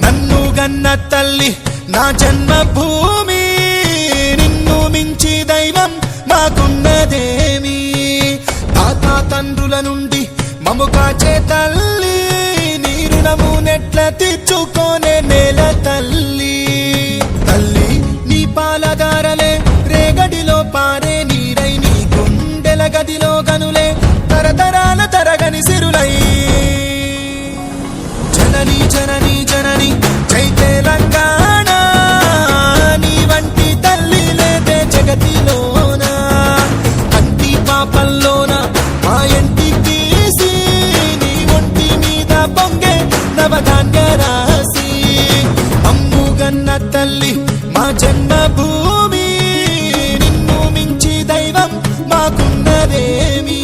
నన్ను గన్న తల్లి నా జన్మభూమి, నిన్ను మించి దైవం మాకున్నదేమి. తాత తండ్రుల నుండి మము కాచే తల్లి, నీ రుణము నెట్ల తీర్చుకోనే నేల తల్లి. తల్లి నీ పాలదారలే రేగడిలో పారే నీరై, నీ గుండెల గదిలో గనులే తరతరాల తరగని సిరులై. జనని జనని జనని జై తెలంగాణ, నీ వంటి తల్లి లేదే జగతిలోన. కంటి పాపల్లోన మా ఇంటి తీసి, నీ ఒంటి మీద పొంగే నవధాన్య రాసి. అమ్ముగన్న తల్లి మా జన్మభూమి, నిన్ను మించి దైవం మాకున్నదేమి.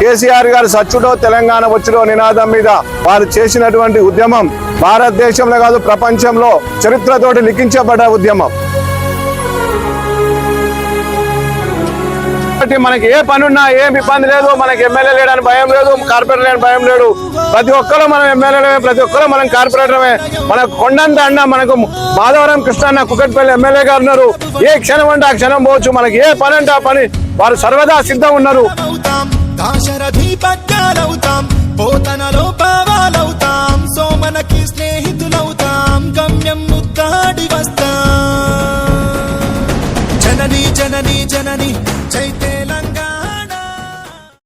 కేసీఆర్ గారు సచ్చుడో తెలంగాణ వచ్చుడో నినాదం మీద వారు చేసినటువంటి ఉద్యమం భారతదేశంలో కాదు ప్రపంచంలో చరిత్రతోటి లిఖించబడ్డ ఉద్యమం. మనకి ఏ పనున్నా ఏం ఇబ్బంది లేదు, మనకి ఎమ్మెల్యే లేడని భయం లేదు, కార్పొరేటర్ లేని భయం లేదు. ప్రతి ఒక్కరు మనం ఎమ్మెల్యేలమే, ప్రతి ఒక్కరు మనం కార్పొరేటరమే. మనకు కొండంత అన్న మనకు మాధవరం కృష్ణ అన్న కుకట్పల్లి ఎమ్మెల్యే గారు ఉన్నారు. ఏ క్షణం అంటే ఆ క్షణం పోవచ్చు, మనకి ఏ పని అంటే ఆ పని వారు సర్వదా సిద్ధం ఉన్నారు. దాశరథి పద్యాలవుతాం, పోతనలో పావాలవుతాం, సోమనకి స్నేహితులవుతాం, గమ్యం ముద్దాడి వస్తాం. జనని జనని జనని